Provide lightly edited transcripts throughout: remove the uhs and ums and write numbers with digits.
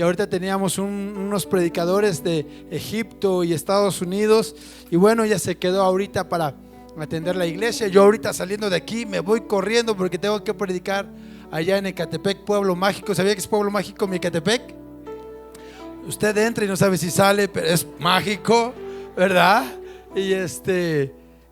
Y ahorita teníamos unos predicadores de Egipto y Estados Unidos. Y bueno, ella se quedó ahorita para atender la iglesia. Yo ahorita saliendo de aquí me voy corriendo porque tengo que predicar allá en Ecatepec, Pueblo Mágico. ¿Sabía que es Pueblo Mágico mi Ecatepec? Usted entra y no sabe si sale, pero es mágico, ¿verdad?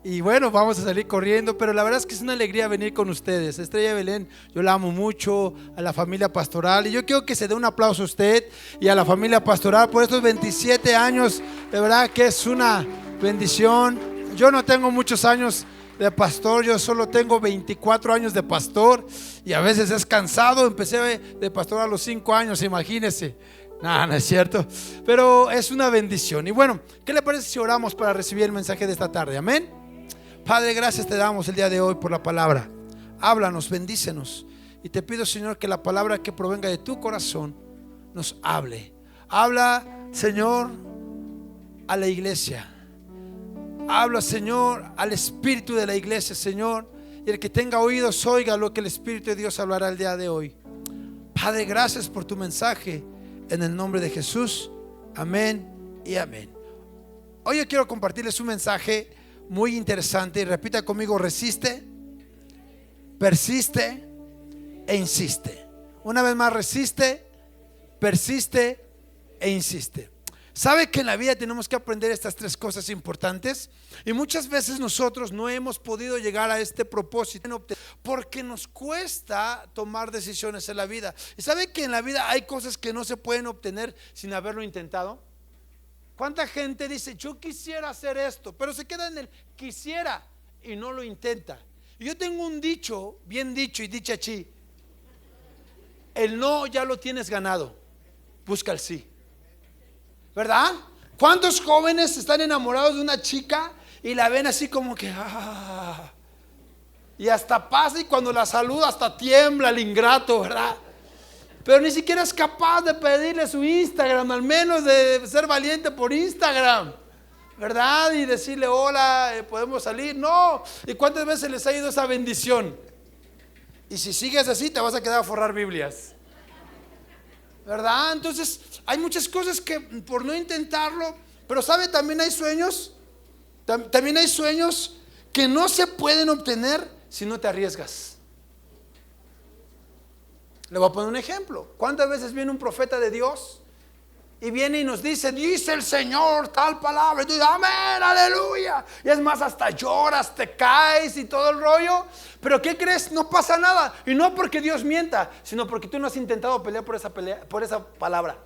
Y bueno, vamos a salir corriendo, pero la verdad es que es una alegría venir con ustedes. Estrella Belén, yo la amo mucho, a la familia pastoral, y yo quiero que se dé un aplauso a usted y a la familia pastoral por estos 27 años. De verdad que es una bendición. Yo no tengo muchos años de pastor, yo solo tengo 24 años de pastor, y a veces es cansado. Empecé de pastor a los 5 años, imagínense. No es cierto, pero es una bendición. Y bueno, ¿qué le parece si oramos para recibir el mensaje de esta tarde? Amén. Padre, gracias te damos el día de hoy por la palabra. Háblanos, bendícenos. Y te pido, Señor, que la palabra que provenga de tu corazón nos hable. Habla, Señor, a la iglesia. Habla, Señor, al espíritu de la iglesia, Señor. Y el que tenga oídos oiga lo que el Espíritu de Dios hablará el día de hoy. Padre, gracias por tu mensaje. En el nombre de Jesús, amén y amén. Hoy yo quiero compartirles un mensaje muy interesante. Y repita conmigo: resiste, persiste e insiste. Una vez más: resiste, persiste e insiste. ¿Sabe que en la vida tenemos que aprender estas tres cosas importantes? Y muchas veces nosotros no hemos podido llegar a este propósito porque nos cuesta tomar decisiones en la vida. ¿Y sabe que en la vida hay cosas que no se pueden obtener sin haberlo intentado? ¿Cuánta gente dice yo quisiera hacer esto, pero se queda en el quisiera y no lo intenta? Y yo tengo un dicho, bien dicho y dichachi: el no ya lo tienes ganado, busca el sí. ¿Verdad? ¿Cuántos jóvenes están enamorados de una chica y la ven así como que y hasta pasa, y cuando la saluda hasta tiembla el ingrato, ¿verdad? Pero ni siquiera es capaz de pedirle su Instagram, al menos de ser valiente por Instagram, ¿verdad? Y decirle hola, podemos salir. No. ¿Y cuántas veces les ha ido esa bendición? Y si sigues así te vas a quedar a forrar Biblias, ¿verdad? Entonces hay muchas cosas que por no intentarlo. Pero sabe, también hay sueños que no se pueden obtener si no te arriesgas. Le voy a poner un ejemplo. ¿Cuántas veces viene un profeta de Dios y viene y nos dice el Señor tal palabra, y tú dices amén, aleluya, y es más, hasta lloras, te caes y todo el rollo? Pero ¿qué crees? No pasa nada. Y no porque Dios mienta, sino porque tú no has intentado pelear por esa palabra.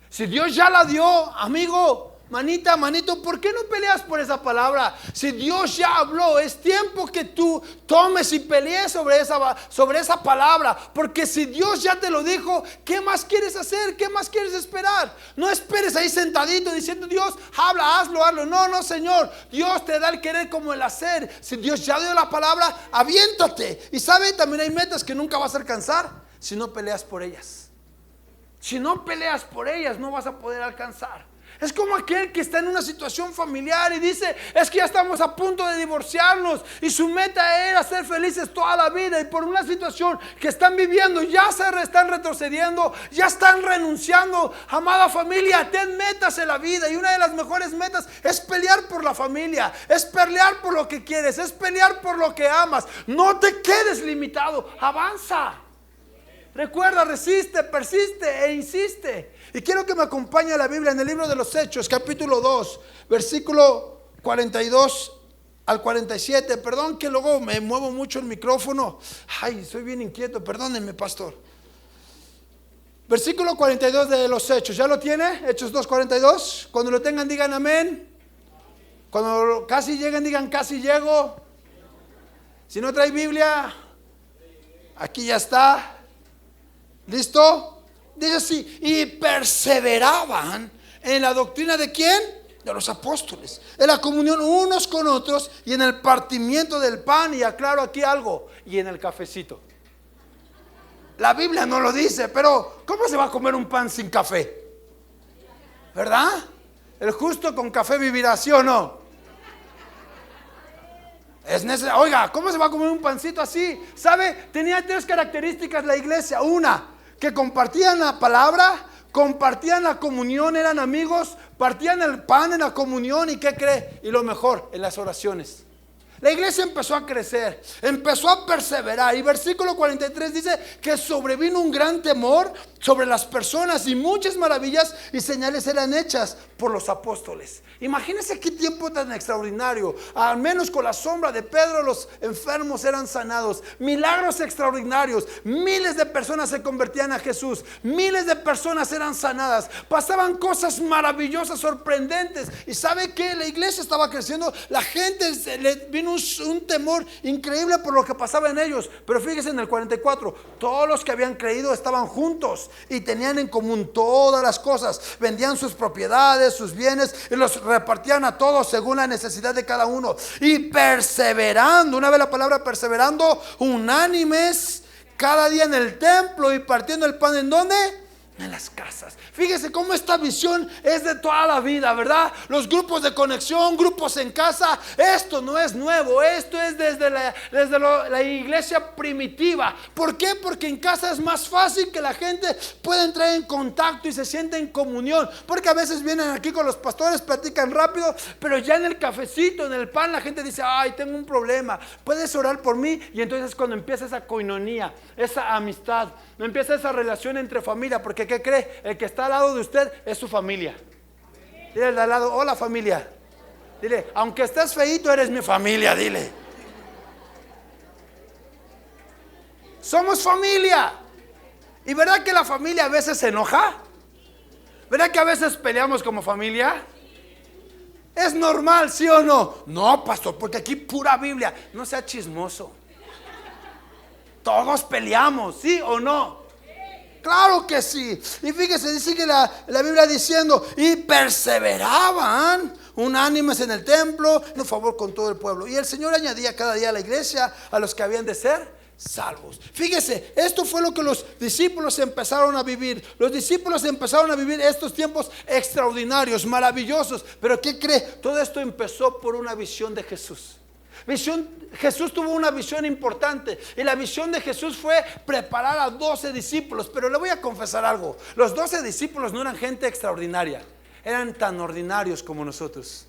Si Dios ya la dio, amigo, manita, manito, ¿por qué no peleas por esa palabra? Si Dios ya habló, es tiempo que tú tomes y pelees sobre esa palabra. Porque si Dios ya te lo dijo, ¿qué más quieres hacer? ¿Qué más quieres esperar? No esperes ahí sentadito diciendo Dios, habla, hazlo. No, Señor, Dios te da el querer como el hacer. Si Dios ya dio la palabra, aviéntate. Y sabe, también hay metas que nunca vas a alcanzar si no peleas por ellas. Si no peleas por ellas, no vas a poder alcanzar. Es como aquel que está en una situación familiar y dice, es que ya estamos a punto de divorciarnos, y su meta era ser felices toda la vida, y por una situación que están viviendo ya se están retrocediendo, ya están renunciando. Amada familia, ten metas en la vida, y una de las mejores metas es pelear por la familia, es pelear por lo que quieres, es pelear por lo que amas. No te quedes limitado, avanza. Recuerda, resiste, persiste e insiste. Y quiero que me acompañe a la Biblia en el libro de los Hechos, capítulo 2, versículo 42 al 47. Perdón que luego me muevo mucho el micrófono. Ay, soy bien inquieto, perdónenme, pastor. Versículo 42 de los Hechos. ¿Ya lo tiene? Hechos 2:42. Cuando lo tengan digan amén. Cuando casi lleguen digan casi llego. Si no trae Biblia, aquí ya está. ¿Listo? Dice así: y perseveraban en la doctrina ¿de quién? De los apóstoles, en la comunión unos con otros, y en el partimiento del pan. Y aclaro aquí algo: y en el cafecito. La Biblia no lo dice, pero ¿cómo se va a comer un pan sin café? ¿Verdad? El justo con café vivirá, ¿sí o no? Es necesario. Oiga, ¿cómo se va a comer un pancito así? ¿Sabe? Tenía tres características la iglesia. Una, que compartían la palabra, compartían la comunión, eran amigos, partían el pan en la comunión. ¿Y qué cree? Y lo mejor, en las oraciones. La iglesia empezó a crecer, empezó a perseverar. Y versículo 43 dice que sobrevino un gran temor sobre las personas y muchas maravillas y señales eran hechas por los apóstoles. Imagínense qué tiempo tan extraordinario. Al menos con la sombra de Pedro los enfermos eran sanados. Milagros extraordinarios. Miles de personas se convertían a Jesús. Miles de personas eran sanadas. Pasaban cosas maravillosas, sorprendentes. Y ¿sabe qué? La iglesia estaba creciendo. La gente le vino un temor increíble por lo que pasaba en ellos. Pero fíjese en el 44, todos los que habían creído estaban juntos y tenían en común todas las cosas. Vendían sus propiedades, sus bienes y los repartían a todos según la necesidad de cada uno. Y perseverando, una vez la palabra perseverando, unánimes cada día en el templo y partiendo el pan. ¿En dónde? En las casas. Fíjese cómo esta visión es de toda la vida, ¿verdad? Los grupos de conexión, grupos en casa, esto no es nuevo, esto es desde la iglesia primitiva. ¿Por qué? Porque en casa es más fácil que la gente pueda entrar en contacto y se sienta en comunión. Porque a veces vienen aquí con los pastores, platican rápido, pero ya en el cafecito, en el pan, la gente dice, ay, tengo un problema, ¿puedes orar por mí? Y entonces cuando empieza esa coinonía, esa amistad, no empieza esa relación entre familia. Porque ¿qué cree? El que está al lado de usted es su familia. Dile al de al lado, hola familia. Dile, aunque estés feíto, eres mi familia, dile. Somos familia. ¿Y verdad que la familia a veces se enoja? ¿Verdad que a veces peleamos como familia? ¿Es normal, sí o no? No, pastor, porque aquí pura Biblia. No sea chismoso. Todos peleamos, ¿sí o no? Claro que sí. Y fíjese, sigue la Biblia diciendo, y perseveraban unánimes en el templo, en favor con todo el pueblo. Y el Señor añadía cada día a la iglesia a los que habían de ser salvos. Fíjese, esto fue lo que los discípulos empezaron a vivir. Los discípulos empezaron a vivir estos tiempos extraordinarios, maravillosos. Pero ¿qué cree? Todo esto empezó por una visión de Jesús. Jesús tuvo una visión importante y la visión de Jesús fue preparar a 12 discípulos. Pero le voy a confesar algo, los 12 discípulos no eran gente extraordinaria, eran tan ordinarios como nosotros.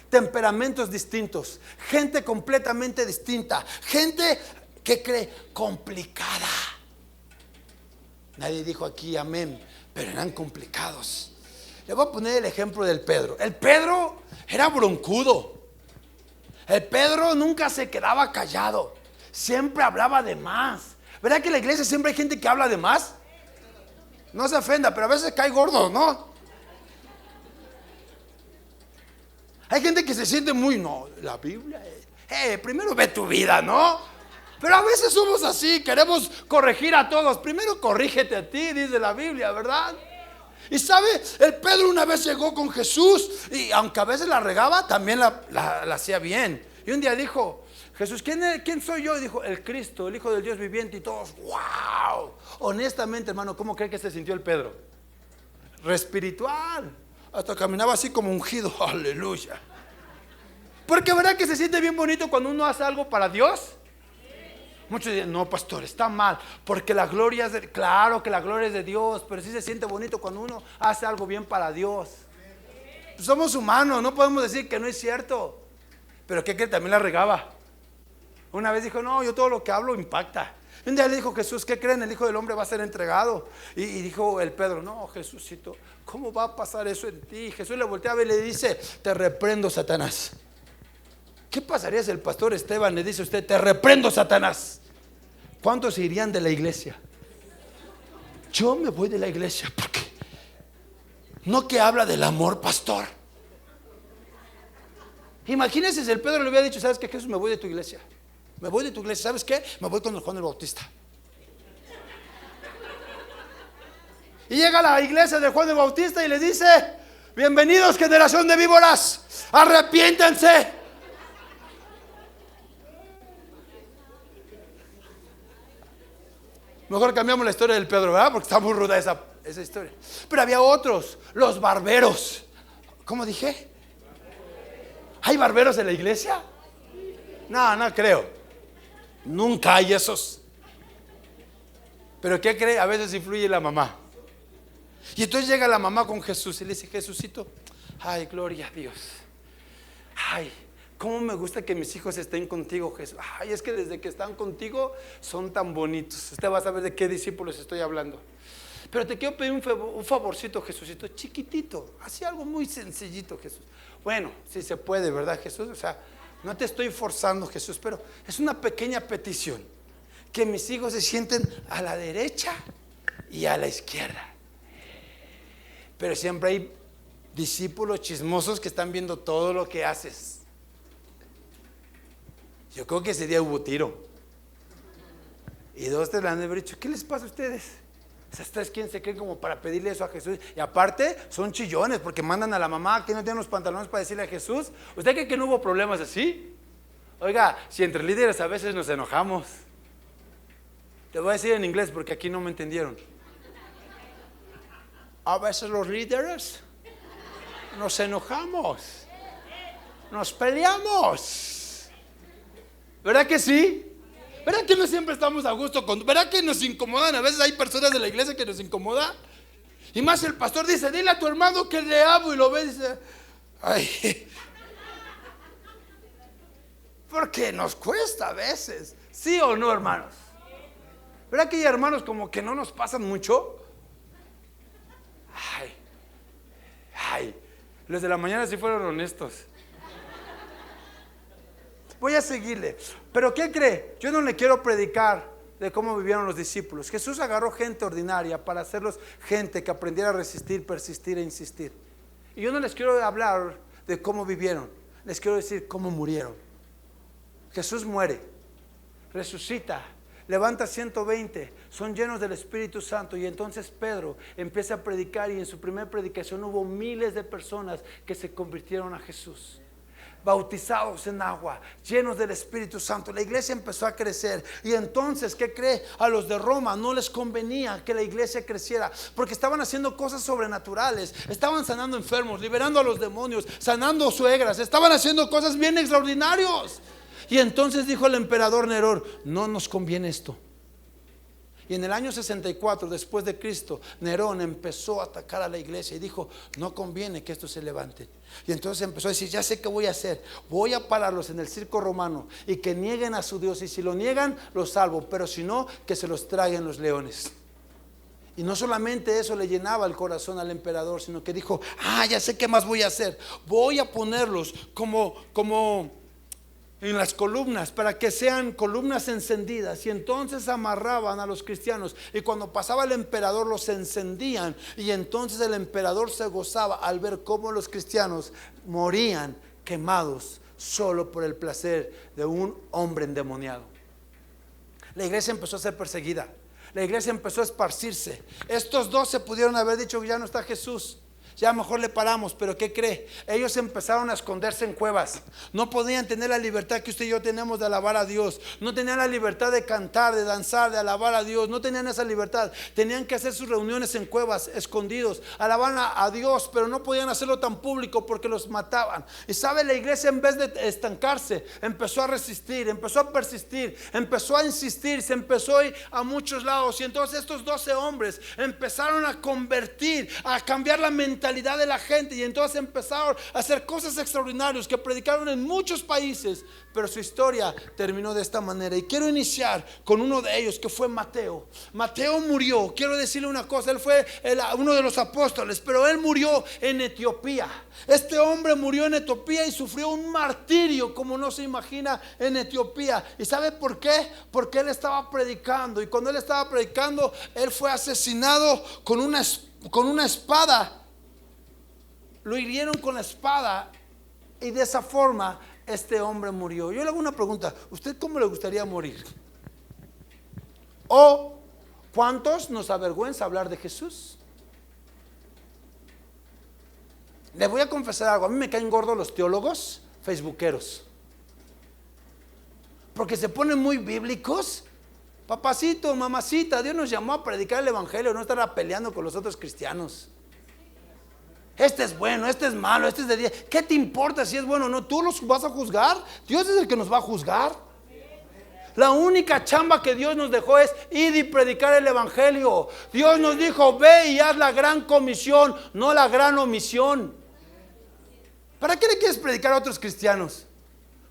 Temperamentos distintos, gente completamente distinta, gente que cree complicada. Nadie dijo aquí amén, pero eran complicados. Le voy a poner el ejemplo del Pedro. El Pedro era broncudo. El Pedro nunca se quedaba callado, siempre hablaba de más. ¿Verdad que en la iglesia siempre hay gente que habla de más? No se ofenda, pero a veces cae gordo, ¿no? Hay gente que se siente muy, no, la Biblia es, primero ve tu vida, ¿no? Pero a veces somos así, queremos corregir a todos. Primero corrígete a ti, dice la Biblia, ¿verdad? Y sabe, el Pedro una vez llegó con Jesús y aunque a veces la regaba, también la hacía bien. Y un día dijo, Jesús, ¿quién soy yo? Y dijo, el Cristo, el Hijo del Dios viviente. Y todos, wow. Honestamente, hermano, ¿cómo cree que se sintió el Pedro? Respiritual. Hasta caminaba así como ungido, aleluya. Porque ¿verdad que se siente bien bonito cuando uno hace algo para Dios? Muchos dicen, no, pastor, está mal, porque la gloria es de, claro que la gloria es de Dios, pero sí se siente bonito cuando uno hace algo bien para Dios. Somos humanos, no podemos decir que no es cierto. Pero que también la regaba. Una vez dijo, no, yo todo lo que hablo impacta. Un día le dijo Jesús, ¿qué creen? El Hijo del Hombre va a ser entregado. Y dijo el Pedro, no, Jesucito, ¿cómo va a pasar eso en ti? Jesús le voltea a ver y le dice, te reprendo, Satanás. ¿Qué pasaría si el pastor Esteban le dice a usted, te reprendo, Satanás? ¿Cuántos se irían de la iglesia? Yo me voy de la iglesia porque no que habla del amor, pastor. Imagínense si el Pedro le hubiera dicho, ¿sabes qué, Jesús? Me voy de tu iglesia. Me voy de tu iglesia. ¿Sabes qué? Me voy con el Juan el Bautista. Y llega a la iglesia de Juan el Bautista y le dice, bienvenidos generación de víboras, arrepiéntanse. Mejor cambiamos la historia del Pedro, ¿verdad? Porque está muy ruda esa historia. Pero había otros, los barberos. ¿Cómo dije? ¿Hay barberos en la iglesia? No creo. Nunca hay esos. Pero ¿qué cree? A veces influye la mamá. Y entonces llega la mamá con Jesús y le dice: Jesucito, ay, gloria a Dios. Ay, cómo me gusta que mis hijos estén contigo, Jesús. Ay, es que desde que están contigo son tan bonitos. Usted va a saber de qué discípulos estoy hablando. Pero te quiero pedir un favorcito, Jesucito, chiquitito, así algo muy sencillito, Jesús. Bueno, si se puede, ¿verdad, Jesús? O sea, no te estoy forzando, Jesús, pero es una pequeña petición: que mis hijos se sienten a la derecha y a la izquierda. Pero siempre hay discípulos chismosos que están viendo todo lo que haces. Yo creo que ese día hubo tiro. Y dos te le han de haber dicho: ¿qué les pasa a ustedes? Esas tres, ¿quién se creen como para pedirle eso a Jesús? Y aparte son chillones porque mandan a la mamá que no tiene los pantalones para decirle a Jesús. ¿Usted cree que no hubo problemas así? Oiga, si entre líderes a veces nos enojamos. Te voy a decir en inglés porque aquí no me entendieron. A veces los líderes nos enojamos, nos peleamos. ¿Verdad que sí? ¿Verdad que no siempre estamos a gusto con? ¿Verdad que nos incomodan? A veces hay personas de la iglesia que nos incomodan. Y más el pastor dice: dile a tu hermano que le amo, y lo ve y dice: ay. Porque nos cuesta a veces. ¿Sí o no, hermanos? ¿Verdad que hay hermanos como que no nos pasan mucho? Ay, los de la mañana sí fueron honestos. Voy a seguirle. ¿Pero qué cree? Yo no le quiero predicar de cómo vivieron los discípulos. Jesús agarró gente ordinaria para hacerlos gente que aprendiera a resistir, persistir e insistir. Y yo no les quiero hablar de cómo vivieron, les quiero decir cómo murieron. Jesús muere, resucita, levanta 120, son llenos del Espíritu Santo. Y entonces Pedro empieza a predicar, y en su primera predicación hubo miles de personas que se convirtieron a Jesús, bautizados en agua, llenos del Espíritu Santo. La iglesia empezó a crecer. Y entonces, ¿qué cree? A los de Roma no les convenía que la iglesia creciera, porque estaban haciendo cosas sobrenaturales, estaban sanando enfermos, liberando a los demonios, sanando suegras, estaban haciendo cosas bien extraordinarias. Y entonces dijo el emperador Nerón: no nos conviene esto. Y en el año 64 después de Cristo, Nerón empezó a atacar a la iglesia y dijo: no conviene que esto se levante. Y entonces empezó a decir: ya sé qué voy a hacer, voy a pararlos en el circo romano y que nieguen a su Dios, y si lo niegan, los salvo, pero si no, que se los traguen los leones. Y no solamente eso le llenaba el corazón al emperador, sino que dijo: ya sé qué más voy a hacer, voy a ponerlos como en las columnas, para que sean columnas encendidas. Y entonces amarraban a los cristianos, y cuando pasaba el emperador los encendían, y entonces el emperador se gozaba al ver cómo los cristianos morían quemados solo por el placer de un hombre endemoniado. La iglesia empezó a ser perseguida, la iglesia empezó a esparcirse. Estos 12 pudieron haber dicho: ya no está Jesús, ya mejor le paramos. Pero ¿qué cree? Ellos empezaron a esconderse en cuevas. No podían tener la libertad que usted y yo tenemos de alabar a Dios. No tenían la libertad de cantar, de danzar, de alabar a Dios. No tenían esa libertad. Tenían que hacer sus reuniones en cuevas, escondidos. Alaban a Dios, pero no podían hacerlo tan público porque los mataban. Y sabe, la iglesia, en vez de estancarse, empezó a resistir, empezó a persistir, empezó a insistir, se empezó a ir a muchos lados. Y entonces estos 12 hombres empezaron a convertir, a cambiar la mentalidad de la gente, y entonces empezaron a hacer cosas extraordinarias que predicaron en muchos países. Pero su historia terminó de esta manera, y quiero iniciar con uno de ellos, que fue Mateo. Mateo murió, quiero decirle una cosa, él fue uno de los apóstoles, pero él murió en Etiopía. Este hombre murió en Etiopía y sufrió un martirio como no se imagina en Etiopía. ¿Y sabe por qué? Porque él estaba predicando, y cuando él estaba predicando, él fue asesinado con una espada. Lo hirieron con la espada, y de esa forma este hombre murió. Yo le hago una pregunta: ¿usted cómo le gustaría morir? ¿O cuántos nos avergüenza hablar de Jesús? Le voy a confesar algo: a mí me caen gordos los teólogos facebookeros, porque se ponen muy bíblicos. Papacito, mamacita, Dios nos llamó a predicar el evangelio, no estar peleando con los otros cristianos. Este es bueno, este es malo, este es de 10. ¿Qué te importa si es bueno o no? ¿Tú los vas a juzgar? Dios es el que nos va a juzgar. La única chamba que Dios nos dejó es ir y predicar el evangelio. Dios nos dijo, ve y haz la gran comisión, no la gran omisión. ¿Para qué le quieres predicar a otros cristianos?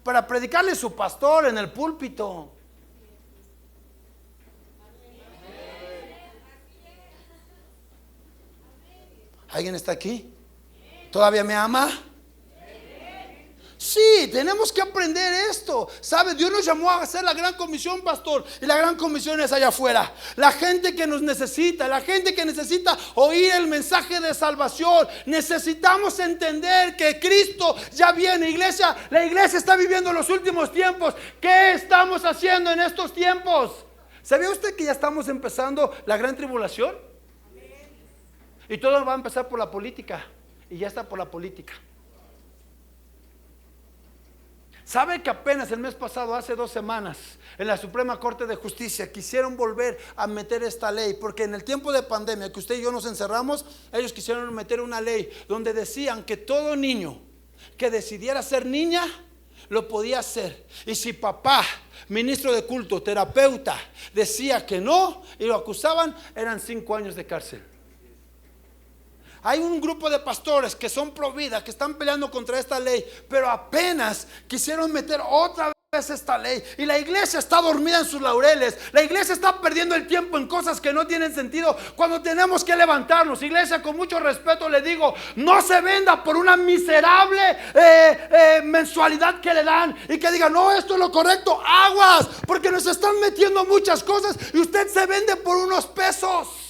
Para predicarle a su pastor en el púlpito. ¿Alguien está aquí? ¿Todavía me ama? Sí, tenemos que aprender esto. ¿Sabe? Dios nos llamó a hacer la gran comisión, pastor. Y la gran comisión es allá afuera. La gente que nos necesita, la gente que necesita oír el mensaje de salvación. Necesitamos entender que Cristo ya viene. Iglesia, la iglesia está viviendo los últimos tiempos. ¿Qué estamos haciendo en estos tiempos? ¿Sabía usted que ya estamos empezando la gran tribulación? Y todo va a empezar por la política. Y ya está por la política. ¿Sabe que apenas el mes pasado, hace 2 semanas, en la Suprema Corte de Justicia quisieron volver a meter esta ley? Porque en el tiempo de pandemia que usted y yo nos encerramos, ellos quisieron meter una ley donde decían que todo niño que decidiera ser niña lo podía hacer. Y si papá, ministro de culto, terapeuta, decía que no y lo acusaban, eran 5 años de cárcel. Hay un grupo de pastores que son pro vida, que están peleando contra esta ley, pero apenas quisieron meter otra vez esta ley. Y la iglesia está dormida en sus laureles. La iglesia está perdiendo el tiempo en cosas que no tienen sentido, cuando tenemos que levantarnos. Iglesia, con mucho respeto le digo, no se venda por una miserable mensualidad que le dan y que diga, no, esto es lo correcto. Aguas, porque nos están metiendo muchas cosas y usted se vende por unos pesos.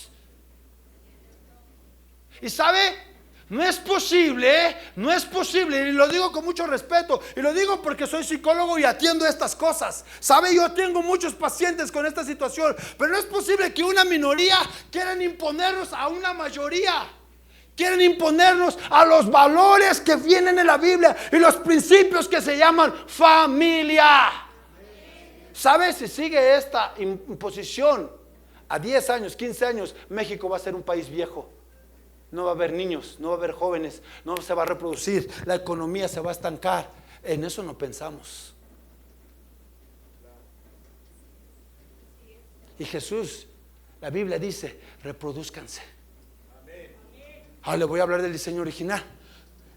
Y sabe, no es posible, y lo digo con mucho respeto, y lo digo porque soy psicólogo y atiendo estas cosas. Sabe, yo tengo muchos pacientes con esta situación, pero no es posible que una minoría quieran imponernos a una mayoría. Quieren imponernos a los valores que vienen en la Biblia y los principios que se llaman familia. ¿Sabe? Si sigue esta imposición, a 10 años, 15 años, México va a ser un país viejo. No va a haber niños, no va a haber jóvenes, no se va a reproducir, la economía se va a estancar. En eso no pensamos. Y Jesús, la Biblia dice, reproduzcanse. Ahora le voy a hablar del diseño original.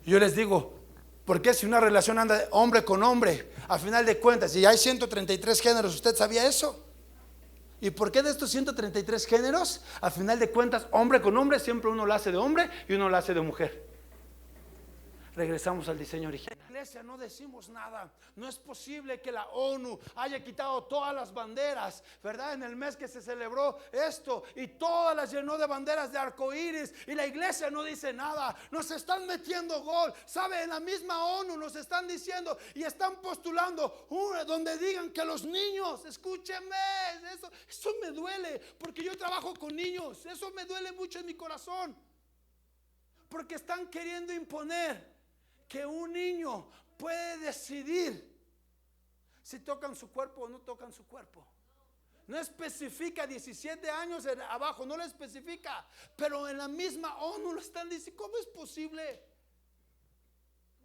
Yo les digo, ¿por qué si una relación anda de hombre con hombre, a final de cuentas, y hay 133 géneros, ¿usted sabía eso? ¿Y por qué de estos 133 géneros, a final de cuentas, hombre con hombre, siempre uno lo hace de hombre y uno lo hace de mujer? Regresamos al diseño original. En la iglesia no decimos nada. No es posible que la ONU haya quitado todas las banderas, ¿verdad? En el mes que se celebró esto, y todas las llenó de banderas de arcoíris, y la iglesia no dice nada. Nos están metiendo gol. ¿Sabe? En la misma ONU nos están diciendo y están postulando donde digan que los niños, escúchenme, eso me duele, porque yo trabajo con niños. Eso me duele mucho en mi corazón, porque están queriendo imponer que un niño puede decidir si tocan su cuerpo o no tocan su cuerpo. No especifica 17 años abajo, no lo especifica, pero en la misma ONU lo están diciendo. ¿Cómo es posible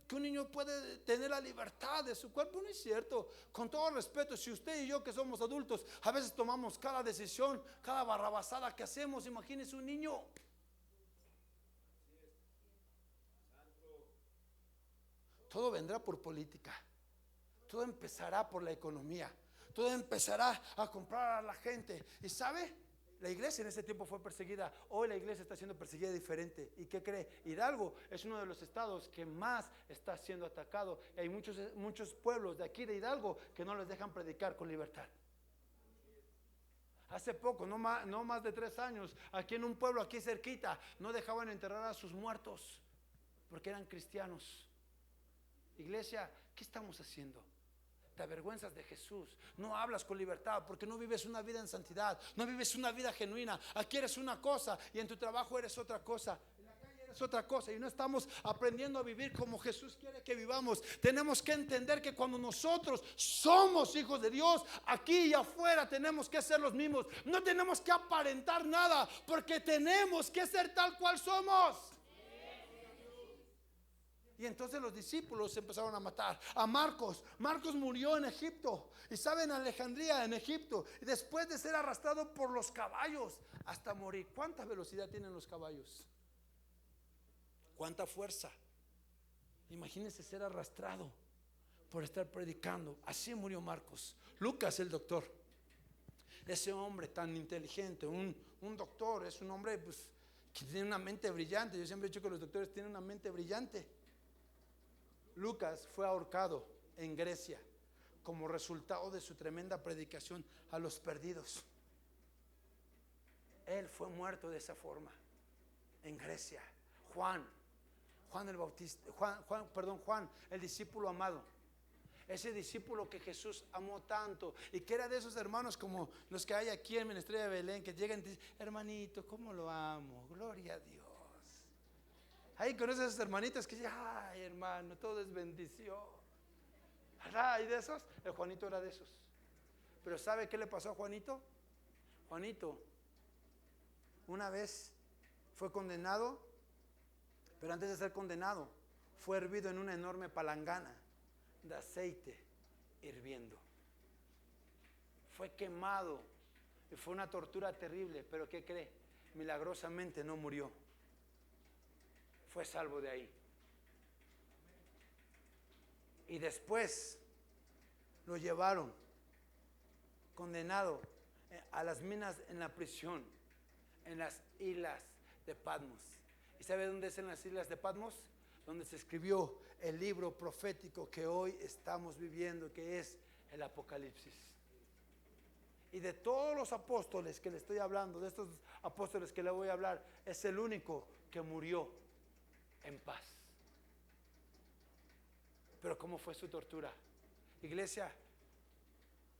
que un niño puede tener la libertad de su cuerpo? No es cierto. Con todo respeto, si usted y yo, que somos adultos, a veces tomamos cada decisión, cada barrabasada que hacemos, imagínese un niño. Todo vendrá por política. Todo empezará por la economía. Todo empezará a comprar a la gente. Y ¿sabe? La iglesia en ese tiempo fue perseguida. Hoy la iglesia está siendo perseguida diferente. ¿Y qué cree? Hidalgo es uno de los estados que más está siendo atacado. Y hay muchos pueblos de aquí de Hidalgo que no les dejan predicar con libertad. Hace poco, no más de 3 años, aquí en un pueblo aquí cerquita, no dejaban enterrar a sus muertos porque eran cristianos. Iglesia, ¿qué estamos haciendo? Te avergüenzas de Jesús. No hablas con libertad porque no vives una vida en santidad. No vives una vida genuina. Aquí eres una cosa y en tu trabajo eres otra cosa. En la calle eres otra cosa. Y no estamos aprendiendo a vivir como Jesús quiere que vivamos. Tenemos que entender que cuando nosotros somos hijos de Dios, aquí y afuera tenemos que ser los mismos. No tenemos que aparentar nada, porque tenemos que ser tal cual somos. Y entonces los discípulos empezaron a matar a Marcos. Marcos murió en Egipto. Y saben, en Alejandría, en Egipto. Y después de ser arrastrado por los caballos hasta morir. ¿Cuánta velocidad tienen los caballos? ¿Cuánta fuerza? Imagínense ser arrastrado por estar predicando. Así murió Marcos. Lucas, el doctor, ese hombre tan inteligente, un doctor, es un hombre pues, que tiene una mente brillante. Yo siempre he dicho que los doctores tienen una mente brillante. Lucas fue ahorcado en Grecia como resultado de su tremenda predicación a los perdidos. Él fue muerto de esa forma en Grecia. Juan el Bautista, Juan, el discípulo amado. Ese discípulo que Jesús amó tanto y que era de esos hermanos como los que hay aquí en Ministerio de Belén, que llegan y dicen: hermanito, ¿cómo lo amo? Gloria a Dios. Ahí conoces a esas hermanitas que dicen: ay, hermano, todo es bendición, ¿verdad? Y de esos, el Juanito era de esos. Pero ¿sabe qué le pasó a Juanito? Juanito una vez fue condenado, pero antes de ser condenado fue hervido en una enorme palangana de aceite hirviendo. Fue quemado y fue una tortura terrible. Pero ¿qué cree? Milagrosamente no murió. Fue salvo de ahí. Y después lo llevaron condenado a las minas en la prisión, en las islas de Patmos. ¿Y sabe dónde es en las islas de Patmos? Donde se escribió el libro profético que hoy estamos viviendo, que es el Apocalipsis. Y de todos los apóstoles que le estoy hablando, de estos apóstoles que le voy a hablar, es el único que murió en paz. Pero ¿cómo fue su tortura? Iglesia,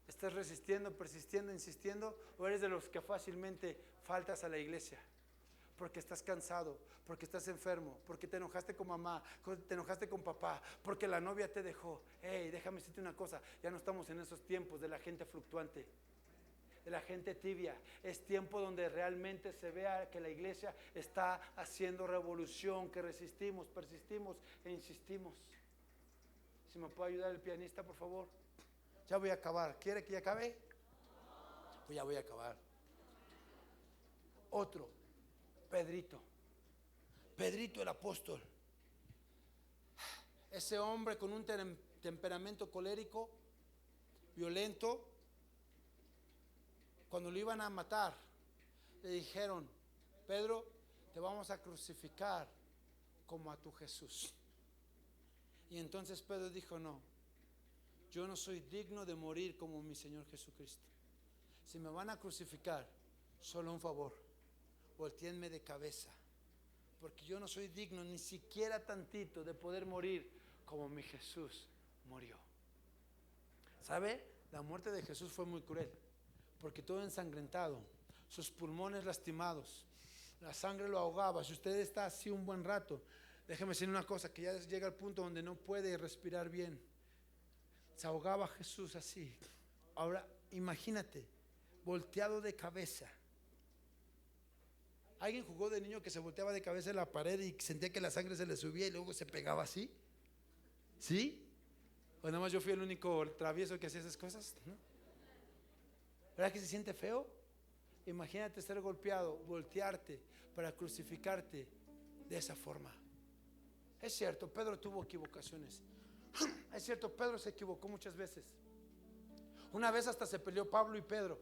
¿estás resistiendo, persistiendo, insistiendo? ¿O eres de los que fácilmente faltas a la iglesia? Porque estás cansado, porque estás enfermo, porque te enojaste con mamá, te enojaste con papá, porque la novia te dejó. Hey, déjame decirte una cosa, ya no estamos en esos tiempos de la gente fluctuante, de la gente tibia. Es tiempo donde realmente se vea que la iglesia está haciendo revolución, que resistimos, persistimos e insistimos. Si me puede ayudar el pianista, por favor. Ya voy a acabar. ¿Quiere que ya acabe? Pues ya voy a acabar. Otro, Pedrito el apóstol. Ese hombre con un temperamento colérico, violento. Cuando lo iban a matar, le dijeron: Pedro, te vamos a crucificar como a tu Jesús. Y entonces Pedro dijo: no, yo no soy digno de morir como mi Señor Jesucristo. Si me van a crucificar, solo un favor: voltéenme de cabeza, porque yo no soy digno ni siquiera tantito de poder morir como mi Jesús murió. ¿Sabe? La muerte de Jesús fue muy cruel, porque todo ensangrentado, sus pulmones lastimados, la sangre lo ahogaba. Si usted está así un buen rato, déjeme decir una cosa, que ya llega al punto donde no puede respirar bien. Se ahogaba Jesús así. Ahora imagínate, volteado de cabeza. ¿Alguien jugó de niño que se volteaba de cabeza en la pared y sentía que la sangre se le subía y luego se pegaba así? ¿Sí? O nada más yo fui el único travieso que hacía esas cosas, ¿no? ¿Verdad que se siente feo? Imagínate ser golpeado, voltearte para crucificarte de esa forma. Es cierto, Pedro tuvo equivocaciones. Es cierto, Pedro se equivocó muchas veces. Una vez hasta se peleó Pablo y Pedro,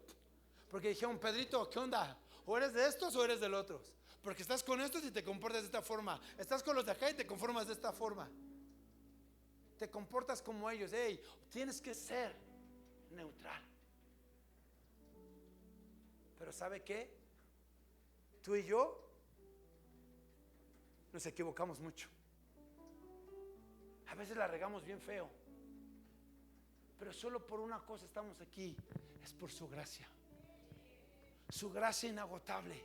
porque dijeron: Pedrito, ¿qué onda? ¿O eres de estos o eres del otros? Porque estás con estos y te comportas de esta forma, estás con los de acá y te conformas de esta forma, te comportas como ellos. Hey, tienes que ser neutral. Pero ¿sabe qué? Tú y yo nos equivocamos mucho. A veces la regamos bien feo, pero solo por una cosa estamos aquí: es por su gracia. Su gracia inagotable,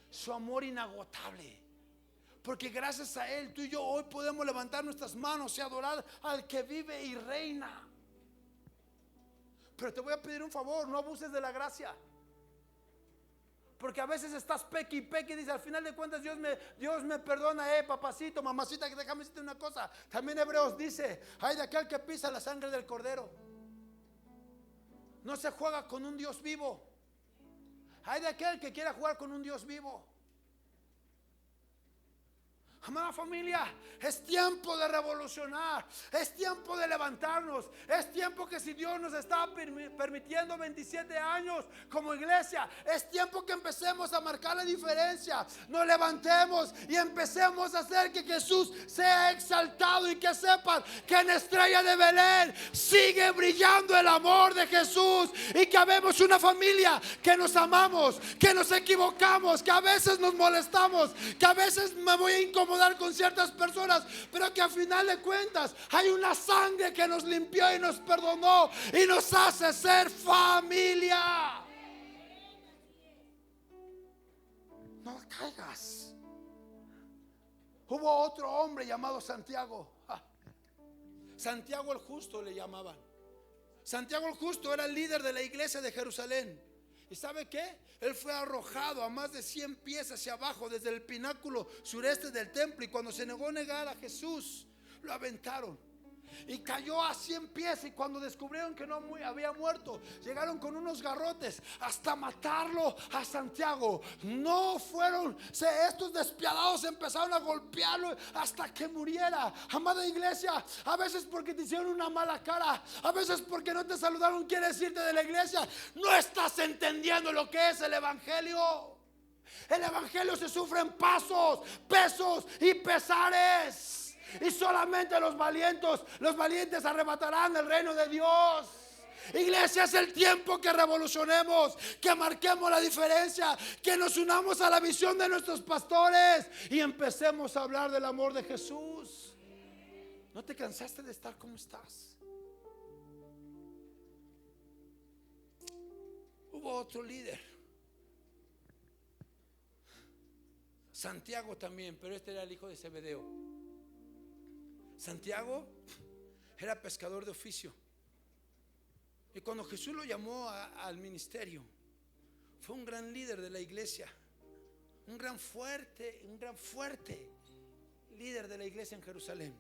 su amor inagotable. Porque gracias a Él, tú y yo hoy podemos levantar nuestras manos y adorar al que vive y reina. Pero te voy a pedir un favor: no abuses de la gracia. Porque a veces estás peque y peque y dices, al final de cuentas Dios me perdona, papacito, mamacita, que déjame decirte una cosa. También Hebreos dice, ay de aquel que pisa la sangre del cordero. No se juega con un Dios vivo. Hay de aquel que quiera jugar con un Dios vivo. Amada familia, es tiempo de revolucionar, es tiempo de levantarnos, es tiempo que si Dios nos está permitiendo 27 años como iglesia, es tiempo que empecemos a marcar la diferencia, nos levantemos y empecemos a hacer que Jesús sea exaltado y que sepan que en Estrella de Belén sigue brillando el amor de Jesús y que habemos una familia que nos amamos, que nos equivocamos, que a veces nos molestamos, que a veces me voy a incomodar con ciertas personas, pero que al final de cuentas hay una sangre que nos limpió y nos perdonó y nos hace ser familia. No caigas. Hubo otro hombre llamado Santiago. Santiago el Justo le llamaban. Santiago el Justo era el líder de la iglesia de Jerusalén. ¿Y sabe qué? Él fue arrojado a más de 100 pies hacia abajo desde el pináculo sureste del templo, y cuando se negó a negar a Jesús, lo aventaron. Y cayó a 100 pies, y cuando descubrieron que no había muerto, llegaron con unos garrotes hasta matarlo a Santiago. No fueron, estos despiadados empezaron a golpearlo hasta que muriera. Amada iglesia, a veces porque te hicieron una mala cara, a veces porque no te saludaron, quieres irte de la iglesia. No estás entendiendo lo que es el evangelio. El evangelio se sufre en pasos, pesos y pesares. Y solamente los valientes arrebatarán el reino de Dios. Iglesia, es el tiempo que revolucionemos, que marquemos la diferencia, que nos unamos a la visión de nuestros pastores y empecemos a hablar del amor de Jesús. ¿No te cansaste de estar como estás? Hubo otro líder, Santiago también, pero este era el hijo de Zebedeo. Santiago era pescador de oficio, y cuando Jesús lo llamó al ministerio, fue un gran líder de la iglesia, un gran fuerte líder de la iglesia en Jerusalén.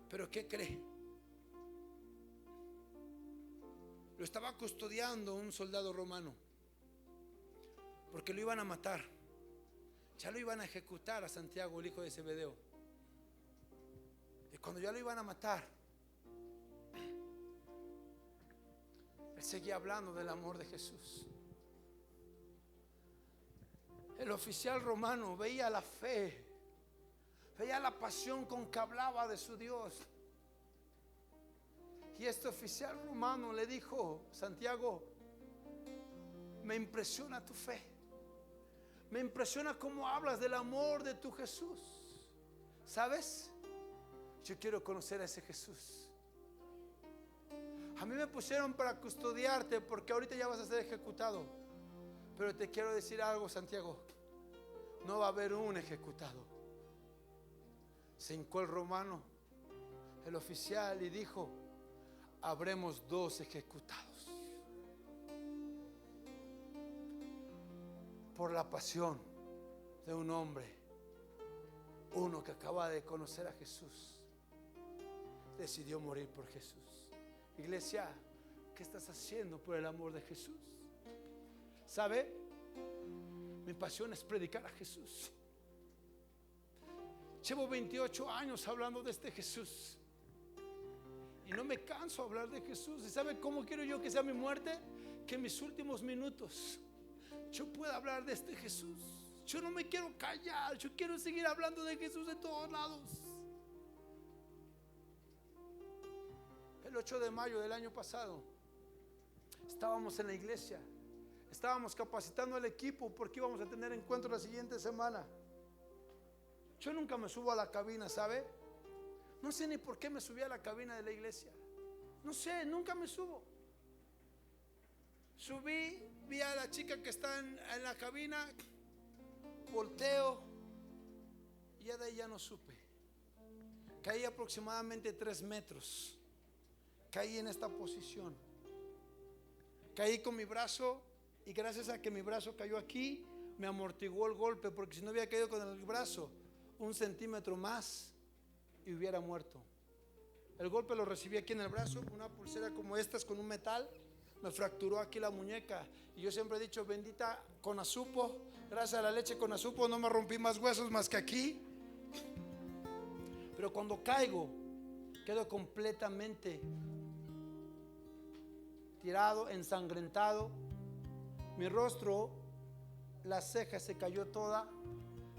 Pero ¿qué cree? Lo estaba custodiando un soldado romano, porque lo iban a matar. Ya lo iban a ejecutar a Santiago, el hijo de Zebedeo. Y cuando ya lo iban a matar, él seguía hablando del amor de Jesús. El oficial romano veía la fe, veía la pasión con que hablaba de su Dios. Y este oficial romano le dijo: Santiago, me impresiona tu fe, me impresiona cómo hablas del amor de tu Jesús. ¿Sabes? Yo quiero conocer a ese Jesús. A mí me pusieron para custodiarte porque ahorita ya vas a ser ejecutado. Pero te quiero decir algo, Santiago: no va a haber un ejecutado. Se hincó el romano, el oficial, y dijo: habremos 2 ejecutados por la pasión de un hombre, uno que acaba de conocer a Jesús. Decidió morir por Jesús. Iglesia, ¿qué estás haciendo por el amor de Jesús? ¿Sabe? Mi pasión es predicar a Jesús. Llevo 28 años hablando de este Jesús y no me canso de hablar de Jesús. ¿Y sabe cómo quiero yo que sea mi muerte? Que en mis últimos minutos yo pueda hablar de este Jesús. Yo no me quiero callar, yo quiero seguir hablando de Jesús de todos lados. El 8 de mayo del año pasado estábamos en la iglesia, estábamos capacitando al equipo porque íbamos a tener encuentro la siguiente semana. Yo nunca me subo a la cabina, ¿sabe? No sé ni por qué me subí a la cabina de la iglesia. No sé, nunca me subo. Subí, vi a la chica que está en la cabina, volteo y ya de ahí ya no supe. Caí aproximadamente 3 metros. Caí en esta posición. Caí con mi brazo Y gracias a que mi brazo cayó aquí, me amortiguó el golpe, porque si no hubiera caído con el brazo 1 centímetro más y hubiera muerto. El golpe lo recibí aquí en el brazo, una pulsera como estas con un metal, me fracturó aquí la muñeca. Y yo siempre he dicho, bendita Conazupo, gracias a la leche Conazupo no me rompí más huesos más que aquí. Pero cuando caigo, quedo completamente tirado, ensangrentado. Mi rostro, la ceja se cayó toda.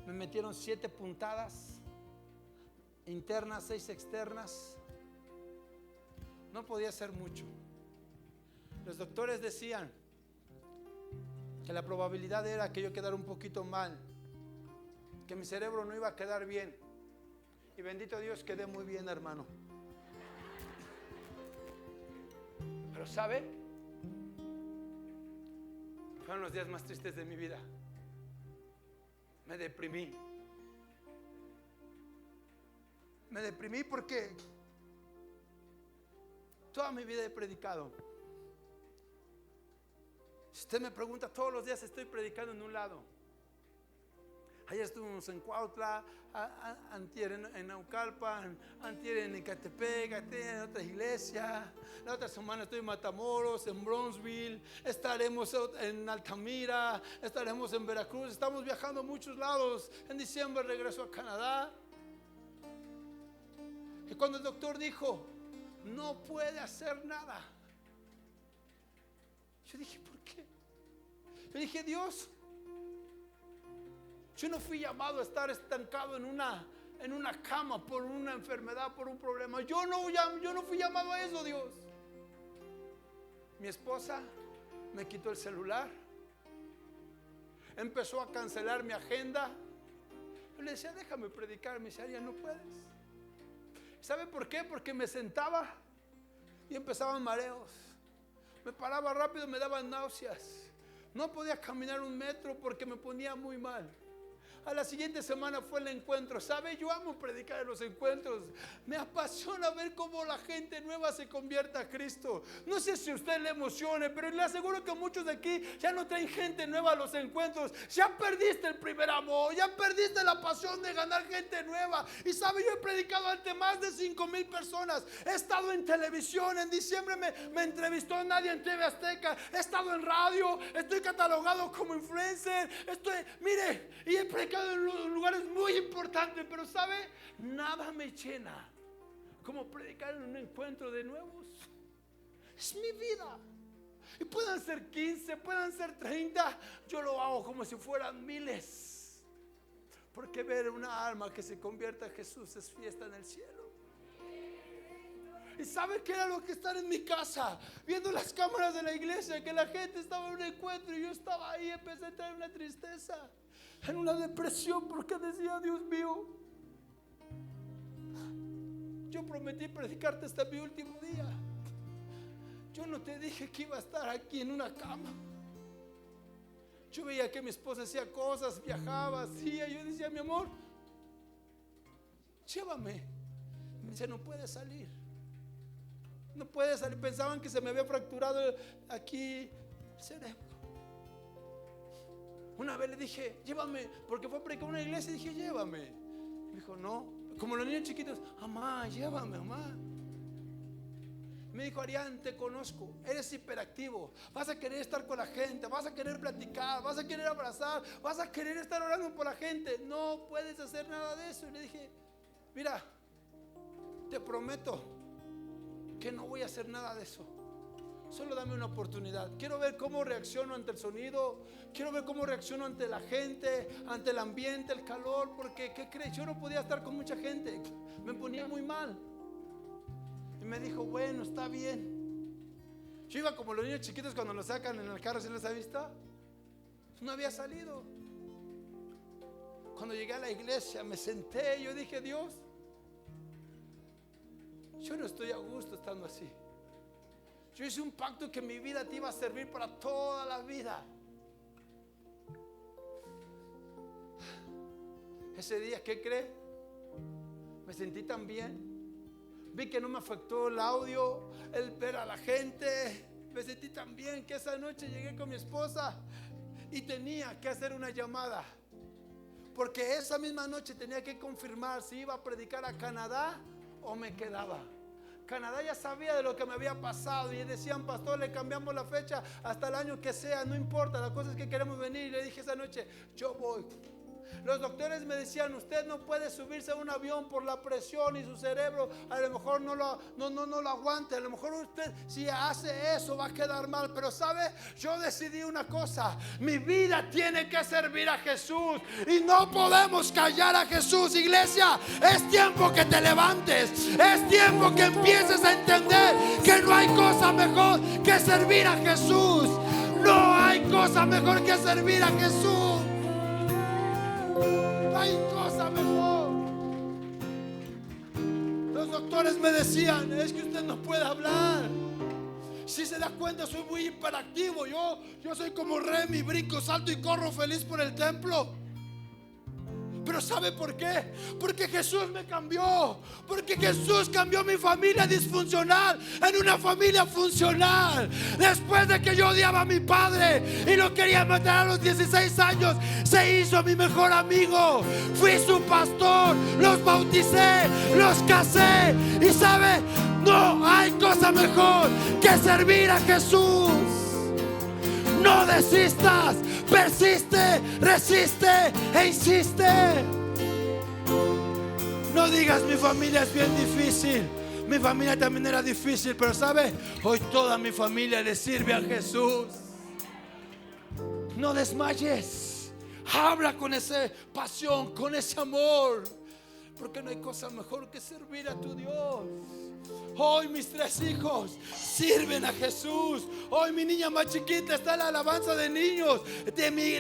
Me metieron 7 puntadas internas, 6 externas. No podía hacer mucho. Los doctores decían que la probabilidad era que yo quedara un poquito mal, que mi cerebro no iba a quedar bien. Y bendito Dios, quedé muy bien, hermano. Pero ¿sabe? Fueron los días más tristes de mi vida. Me deprimí. Me deprimí porque toda mi vida he predicado. Si usted me pregunta, todos los días estoy predicando en un lado. Ayer estuvimos en Cuautla, antier en Naucalpan, antier en Ecatepec, en otra iglesia. La otra semana estoy en Matamoros, en Bronzeville, estaremos en Altamira, estaremos en Veracruz. Estamos viajando a muchos lados. En diciembre regreso a Canadá. Y cuando el doctor dijo, no puede hacer nada, yo dije, ¿por qué? Yo dije, Dios, yo no fui llamado a estar estancado en una cama por una enfermedad, por un problema. Yo no fui llamado a eso, Dios. Mi esposa me quitó el celular, empezó a cancelar mi agenda. Yo le decía, déjame predicar. Me decía, ya no puedes. ¿Sabe por qué? Porque me sentaba y empezaban mareos. Me paraba rápido, me daban náuseas. No podía caminar 1 metro porque me ponía muy mal. A la siguiente semana fue el encuentro. ¿Sabe? Yo amo predicar en los encuentros. Me apasiona ver cómo la gente nueva se convierte a Cristo. No sé si a usted le emocione, pero le aseguro que muchos de aquí ya no traen gente nueva a los encuentros. Ya perdiste el primer amor, ya perdiste la pasión de ganar gente nueva. Y sabe, yo he predicado ante más de 5,000 personas. He estado en televisión. En diciembre me entrevistó nadie en TV Azteca. He estado en radio. Estoy catalogado como influencer. Y he predicado en lugares muy importantes, pero ¿sabe? Nada me llena como predicar en un encuentro de nuevos. Es mi vida. Y puedan ser 15, puedan ser 30. Yo lo hago como si fueran miles. Porque ver una alma que se convierta a Jesús es fiesta en el cielo. ¿Y sabe qué era lo que estar en mi casa? Viendo las cámaras de la iglesia, que la gente estaba en un encuentro y yo estaba ahí. Empecé a entrar en una tristeza, en una depresión, porque decía, Dios mío, yo prometí predicarte hasta mi último día. Yo no te dije que iba a estar aquí en una cama. Yo veía que mi esposa hacía cosas, viajaba, hacía. Yo decía, mi amor, llévame. Me dice, no puedes salir. No puede salir. Pensaban que se me había fracturado aquí el cerebro. Una vez le dije, llévame, porque fue a predicar en una iglesia y dije, llévame. Me dijo, no, como los niños chiquitos, mamá, llévame, mamá. Me dijo, Arián, te conozco, eres hiperactivo, vas a querer estar con la gente, vas a querer platicar, vas a querer abrazar, vas a querer estar orando por la gente. No puedes hacer nada de eso. Y le dije, mira, te prometo que no voy a hacer nada de eso. Solo dame una oportunidad. Quiero ver cómo reacciono ante el sonido. Quiero ver cómo reacciono ante la gente, ante el ambiente, el calor. Porque, ¿qué crees? Yo no podía estar con mucha gente. Me ponía muy mal. Y me dijo, bueno, está bien. Yo iba como los niños chiquitos cuando los sacan en el carro. ¿Sí les ha visto? No había salido. Cuando llegué a la iglesia me senté. Yo dije, Dios, yo no estoy a gusto estando así. Yo hice un pacto que mi vida te iba a servir para toda la vida. Ese día, ¿qué cree? Me sentí tan bien. Vi que no me afectó el audio, el ver a la gente. Me sentí tan bien que esa noche llegué con mi esposa y tenía que hacer una llamada, porque esa misma noche tenía que confirmar si iba a predicar a Canadá o me quedaba. Canadá ya sabía de lo que me había pasado y decían: pastor, le cambiamos la fecha hasta el año que sea, no importa, la cosa es que queremos venir. Y le dije esa noche: yo voy. Los doctores me decían: usted no puede subirse a un avión por la presión y su cerebro a lo mejor no lo aguante. A lo mejor usted, si hace eso, va a quedar mal. Pero sabe, yo decidí una cosa: mi vida tiene que servir a Jesús y no podemos callar a Jesús. Iglesia, es tiempo que te levantes, es tiempo que empieces a entender que no hay cosa mejor que servir a Jesús. No hay cosa mejor que servir a Jesús. Hay cosa mejor. Los doctores me decían: es que usted no puede hablar. Si se da cuenta, soy muy hiperactivo. Yo soy como Remy, brinco, salto y corro feliz por el templo. Pero ¿sabe por qué? Porque Jesús me cambió. Porque Jesús cambió mi familia disfuncional en una familia funcional. Después de que yo odiaba a mi padre y lo quería matar a los 16 años, se hizo mi mejor amigo. Fui su pastor, los bauticé, los casé. Y ¿sabe? No hay cosa mejor que servir a Jesús. No desistas, persiste, resiste e insiste. No digas: mi familia es bien difícil. Mi familia también era difícil, pero ¿sabe? Hoy toda mi familia le sirve a Jesús. No desmayes. Habla con esa pasión, con ese amor, porque no hay cosa mejor que servir a tu Dios. Hoy mis 3 hijos sirven a Jesús. Hoy mi niña más chiquita está en la alabanza de niños.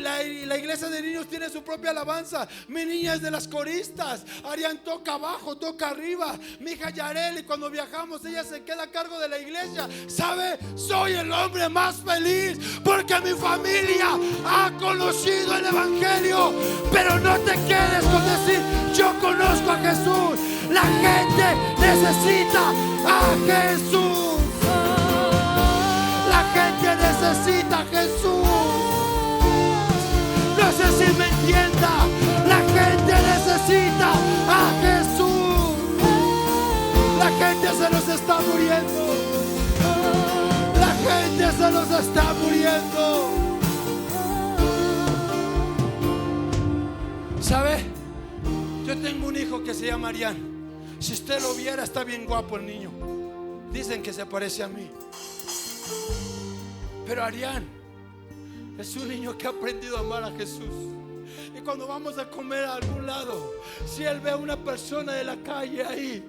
La iglesia de niños tiene su propia alabanza. Mi niña es de las coristas. Arián toca abajo, toca arriba. Mi hija Yareli, cuando viajamos, ella se queda a cargo de la iglesia. ¿Sabe? Soy el hombre más feliz porque mi familia ha conocido el evangelio. Pero no te quedes con decir: yo conozco a Jesús. La gente necesita a Jesús. La gente necesita a Jesús. No sé si me entienda. La gente necesita a Jesús. La gente se nos está muriendo. La gente se nos está muriendo. ¿Sabe? Yo tengo un hijo que se llama Arián. Si usted lo viera, está bien guapo el niño. Dicen que se parece a mí. Pero Arián es un niño que ha aprendido a amar a Jesús. Y cuando vamos a comer a algún lado, si él ve a una persona de la calle ahí,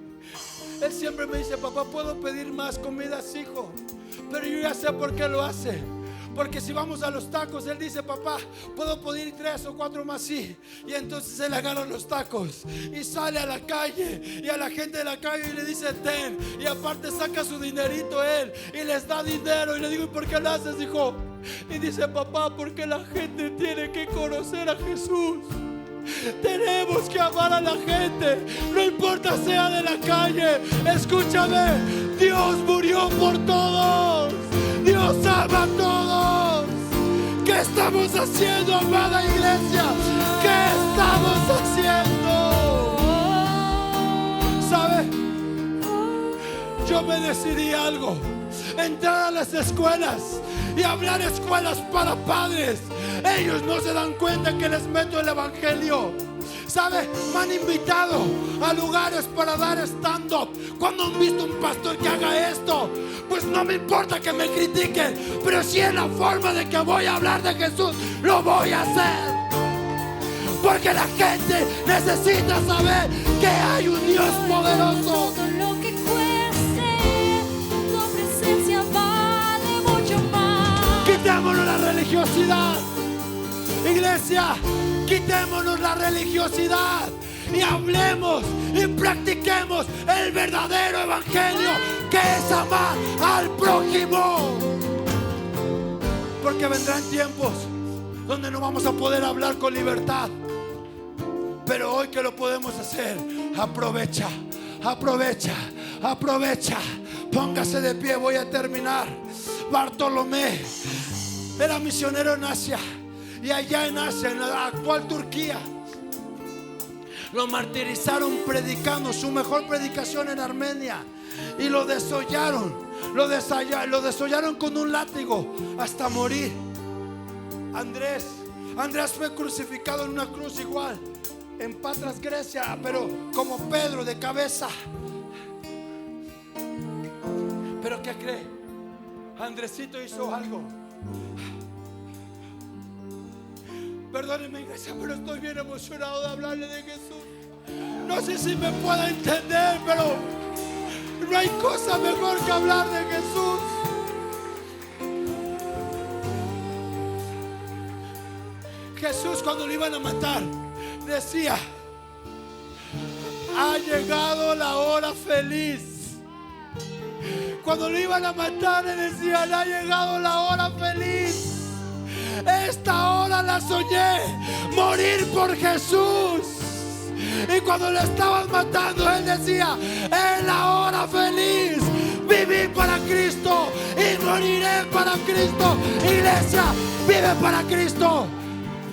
él siempre me dice: papá, ¿puedo pedir más comidas, hijo? Pero yo ya sé por qué lo hace. Porque si vamos a los tacos, él dice: papá, ¿puedo pedir 3 o 4 más? Sí. Y entonces él agarra los tacos y sale a la calle y a la gente de la calle y le dice: ten. Y aparte saca su dinerito él y les da dinero. Y le digo: ¿y por qué lo haces, hijo? Y dice: papá, porque la gente tiene que conocer a Jesús. Tenemos que amar a la gente, no importa sea de la calle. Escúchame, Dios murió por todos. Dios ama a todos. ¿Qué estamos haciendo, amada iglesia? ¿Qué estamos haciendo? ¿Sabe? Yo me decidí algo: entrar a las escuelas y hablar escuelas para padres. Ellos no se dan cuenta que les meto el evangelio. ¿Sabe? Me han invitado a lugares para dar stand-up. Cuando han visto un pastor que haga esto, pues no me importa que me critiquen, pero si es la forma de que voy a hablar de Jesús, lo voy a hacer. Porque la gente necesita saber que hay un Dios poderoso. Todo lo que cueste, tu presencia vale mucho más. Quitémonos la religiosidad. Iglesia, quitémonos la religiosidad y hablemos y practiquemos el verdadero evangelio, que es amar al prójimo. Porque vendrán tiempos donde no vamos a poder hablar con libertad, pero hoy que lo podemos hacer, aprovecha, aprovecha, aprovecha. Póngase de pie, voy a terminar. Bartolomé era misionero en Asia, y allá en Asia, en la actual Turquía, lo martirizaron predicando su mejor predicación en Armenia, y lo desollaron, lo desollaron con un látigo hasta morir. Andrés fue crucificado en una cruz igual en Patras, Grecia, pero como Pedro, de cabeza. Pero ¿qué cree? Andresito hizo algo. Perdónenme, iglesia, pero estoy bien emocionado de hablarle de Jesús. No sé si me pueda entender, pero no hay cosa mejor que hablar de Jesús. Jesús, cuando lo iban a matar, decía: ha llegado la hora feliz. Cuando lo iban a matar, le decían: ha llegado la hora feliz. Esta hora la soñé, morir por Jesús. Y cuando lo estaban matando, él decía: es la hora feliz. Viví para Cristo y moriré para Cristo. Iglesia, vive para Cristo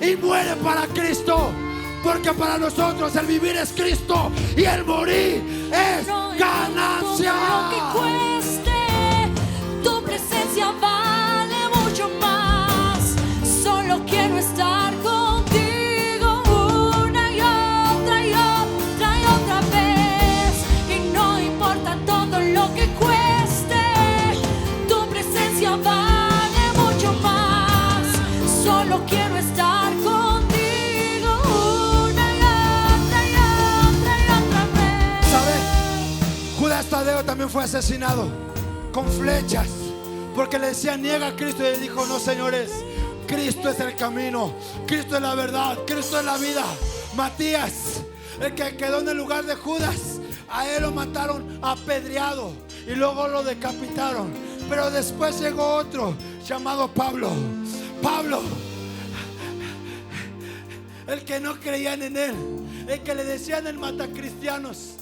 y muere para Cristo, porque para nosotros el vivir es Cristo y el morir es ganancia. Lo que cueste, tu presencia vale mucho más. Solo quiero estar contigo una y otra y otra y otra vez. Y no importa todo lo que cueste, tu presencia vale mucho más. Solo quiero estar contigo una y otra y otra y otra vez. ¿Sabe? Judas Tadeo también fue asesinado con flechas porque le decían: niega a Cristo. Y él dijo: no, señores, Cristo es el camino, Cristo es la verdad, Cristo es la vida. Matías, el que quedó en el lugar de Judas, a él lo mataron apedreado y luego lo decapitaron. Pero después llegó otro llamado Pablo, el que no creían en él, el que le decían el matacristianos.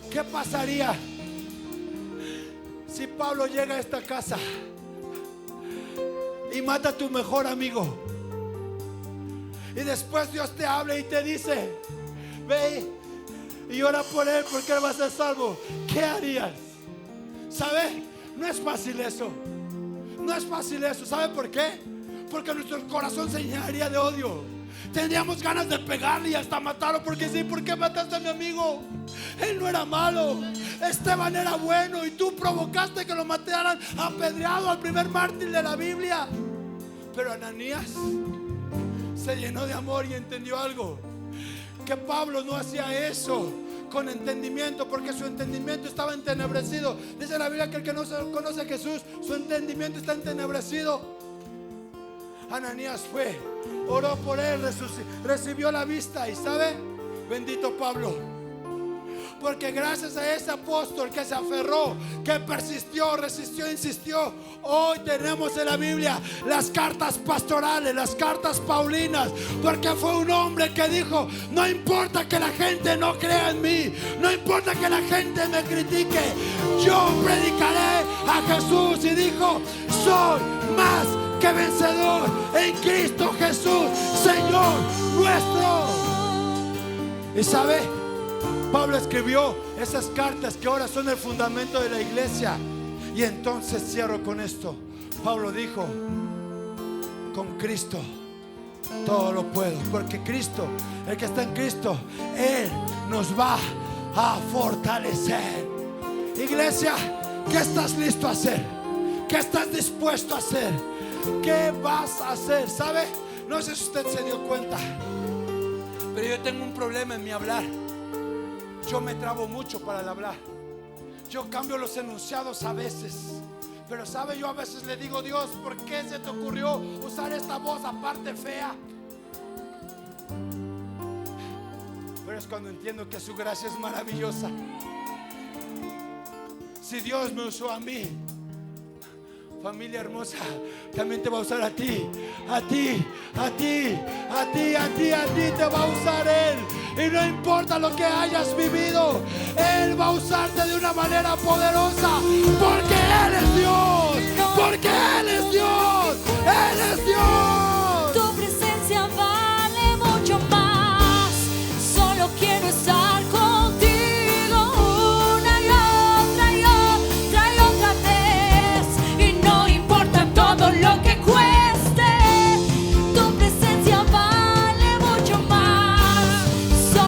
¿Qué pasaría si Pablo llega a esta casa y mata a tu mejor amigo? Y después Dios te habla y te dice: ve y ora por él porque él va a ser salvo. ¿Qué harías? ¿Sabe? No es fácil eso. No es fácil eso. ¿Sabe por qué? Porque nuestro corazón se llenaría de odio. Tendríamos ganas de pegarle y hasta matarlo, porque sí, ¿por qué mataste a mi amigo? Él no era malo, Esteban era bueno y tú provocaste que lo mataran apedreado, al primer mártir de la Biblia. Pero Ananías se llenó de amor y entendió algo, que Pablo no hacía eso con entendimiento, porque su entendimiento estaba entenebrecido. Dice la Biblia que el que no conoce a Jesús, su entendimiento está entenebrecido. Ananías fue, oró por él, recibió la vista. Y ¿sabe? Bendito Pablo, porque gracias a ese apóstol que se aferró, que persistió, resistió, insistió, hoy tenemos en la Biblia las cartas pastorales, las cartas paulinas, porque fue un hombre que dijo: no importa que la gente no crea en mí, no importa que la gente me critique, yo predicaré a Jesús. Y dijo: soy más que vencedor en Cristo Jesús, Señor nuestro. Y ¿sabe? Pablo escribió esas cartas que ahora son el fundamento de la iglesia. Y entonces cierro con esto. Pablo dijo: con Cristo todo lo puedo, porque Cristo, el que está en Cristo, Él nos va a fortalecer. Iglesia, ¿qué estás listo a hacer? ¿Qué estás dispuesto a hacer? ¿Qué vas a hacer? ¿Sabe? No sé si usted se dio cuenta, pero yo tengo un problema en mi hablar. Yo me trabo mucho para el hablar. Yo cambio los enunciados a veces. Pero ¿sabe? Yo a veces le digo: Dios, ¿por qué se te ocurrió usar esta voz aparte fea? Pero es cuando entiendo que su gracia es maravillosa. Si Dios me usó a mí, familia hermosa, también te va a usar a ti, a ti, a ti, a ti, a ti, a ti te va a usar Él. Y no importa lo que hayas vivido, Él va a usarte de una manera poderosa, porque Él es Dios. porque Él es Dios, Él es Dios.